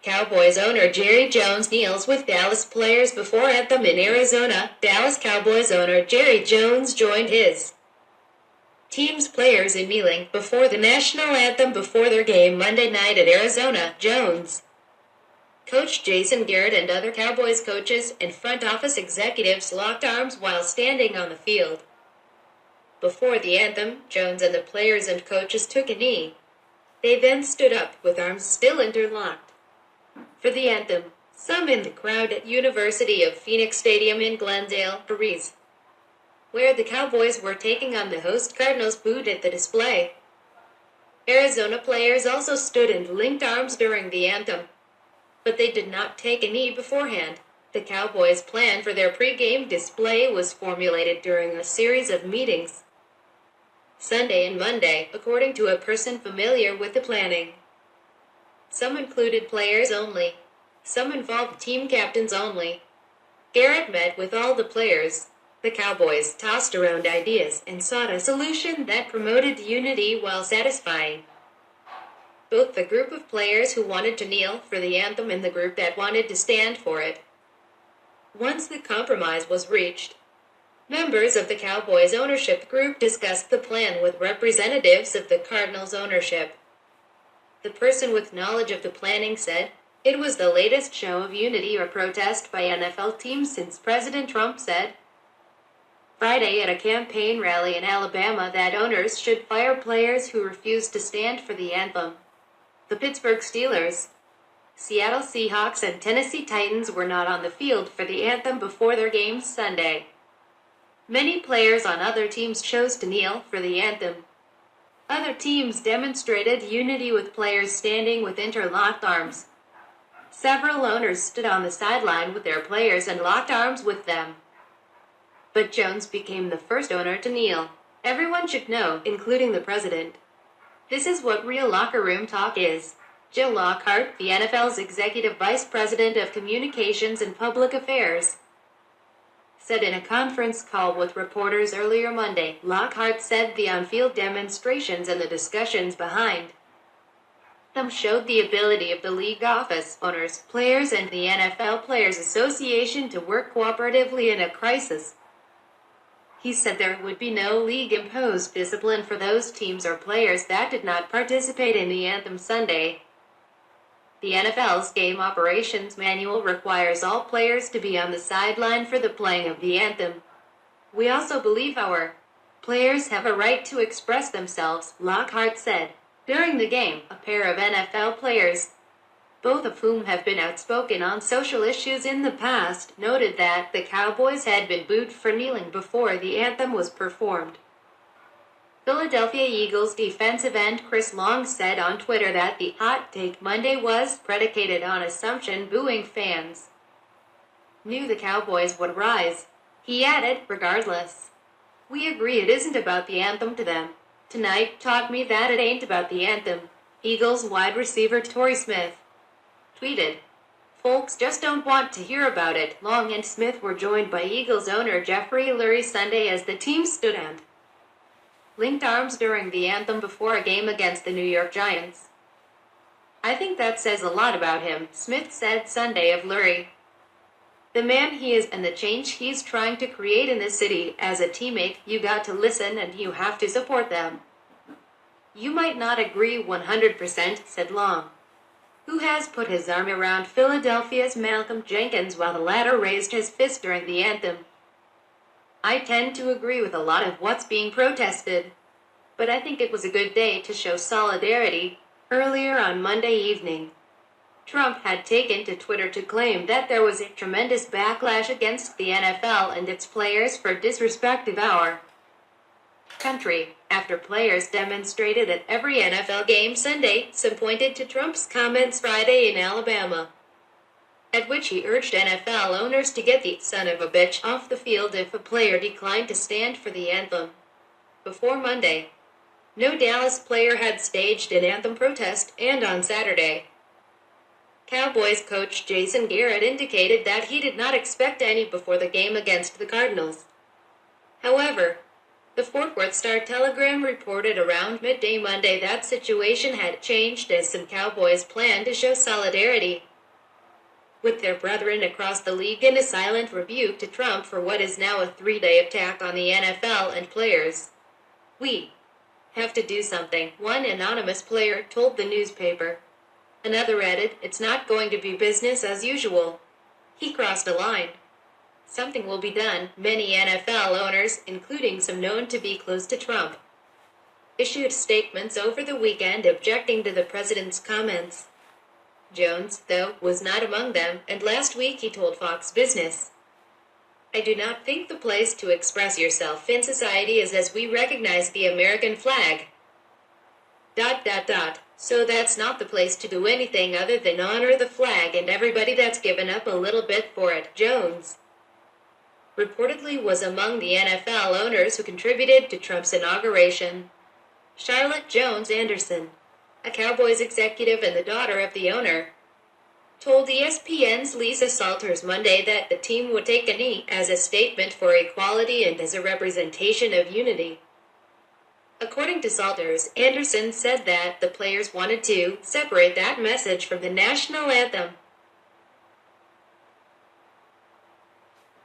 Cowboys owner Jerry Jones kneels with Dallas players before anthem in Arizona. Dallas Cowboys owner Jerry Jones joined his team's players in kneeling before the national anthem before their game Monday night at Arizona. Jones, Coach Jason Garrett and other Cowboys coaches and front office executives locked arms while standing on the field. Before the anthem, Jones and the players and coaches took a knee. They then stood up with arms still interlocked. For the anthem, some in the crowd at University of Phoenix Stadium in Glendale, Ariz, where the Cowboys were taking on the host Cardinals, booed at the display. Arizona players also stood and linked arms during the anthem, but they did not take a knee beforehand. The Cowboys' plan for their pre-game display was formulated during a series of meetings Sunday and Monday, according to a person familiar with the planning. Some included players only. Some involved team captains only. Garrett met with all the players. The Cowboys tossed around ideas and sought a solution that promoted unity while satisfying both the group of players who wanted to kneel for the anthem and the group that wanted to stand for it. Once the compromise was reached, members of the Cowboys ownership group discussed the plan with representatives of the Cardinals ownership. The person with knowledge of the planning said, "It was the latest show of unity or protest by NFL teams since President Trump said Friday at a campaign rally in Alabama that owners should fire players who refused to stand for the anthem." The Pittsburgh Steelers, Seattle Seahawks and Tennessee Titans were not on the field for the anthem before their games Sunday. Many players on other teams chose to kneel for the anthem. Other teams demonstrated unity with players standing with interlocked arms. Several owners stood on the sideline with their players and locked arms with them. But Jones became the first owner to kneel. Everyone should know, including the president. This is what real locker room talk is. Jill Lockhart, the NFL's executive vice president of communications and public affairs, said in a conference call with reporters earlier Monday. Lockhart said the on-field demonstrations and the discussions behind them showed the ability of the league office, owners, players, and the NFL Players Association to work cooperatively in a crisis. He said there would be no league-imposed discipline for those teams or players that did not participate in the anthem Sunday. The NFL's Game Operations Manual requires all players to be on the sideline for the playing of the anthem. "We also believe our players have a right to express themselves," Lockhart said. During the game, a pair of NFL players, both of whom have been outspoken on social issues in the past, noted that the Cowboys had been booed for kneeling before the anthem was performed. Philadelphia Eagles defensive end Chris Long said on Twitter that the hot take Monday was predicated on assumption booing fans knew the Cowboys would rise. He added, "Regardless, we agree it isn't about the anthem to them. Tonight taught me that it ain't about the anthem." Eagles wide receiver Torrey Smith tweeted, "Folks just don't want to hear about it." Long and Smith were joined by Eagles owner Jeffrey Lurie Sunday as the team stood and linked arms during the anthem before a game against the New York Giants. "I think that says a lot about him," Smith said Sunday of Lurie. "The man he is and the change he's trying to create in this city. As a teammate, you got to listen and you have to support them. You might not agree 100%, said Long, who has put his arm around Philadelphia's Malcolm Jenkins while the latter raised his fist during the anthem. "I tend to agree with a lot of what's being protested, but I think it was a good day to show solidarity." Earlier on Monday evening, Trump had taken to Twitter to claim that there was a tremendous backlash against the NFL and its players for disrespect of our country, after players demonstrated at every NFL game Sunday. Some pointed to Trump's comments Friday in Alabama, at which he urged NFL owners to get the son of a bitch off the field if a player declined to stand for the anthem. Before Monday, no Dallas player had staged an anthem protest, and on Saturday, Cowboys coach Jason Garrett indicated that he did not expect any before the game against the Cardinals. However, the Fort Worth Star-Telegram reported around midday Monday that situation had changed as some Cowboys planned to show solidarity with their brethren across the league in a silent rebuke to Trump for what is now a 3-day attack on the NFL and players. "We have to do something," one anonymous player told the newspaper. Another added, "It's not going to be business as usual. He crossed a line. Something will be done." Many NFL owners, including some known to be close to Trump, issued statements over the weekend objecting to the president's comments. Jones, though, was not among them, and last week he told Fox Business, "I do not think the place to express yourself in society is as we recognize the American flag. So that's not the place to do anything other than honor the flag and everybody that's given up a little bit for it." Jones reportedly was among the NFL owners who contributed to Trump's inauguration. Charlotte Jones Anderson, a Cowboys executive and the daughter of the owner, told ESPN's Lisa Salters Monday that the team would take a knee as a statement for equality and as a representation of unity. According to Salters, Anderson said that the players wanted to separate that message from the national anthem.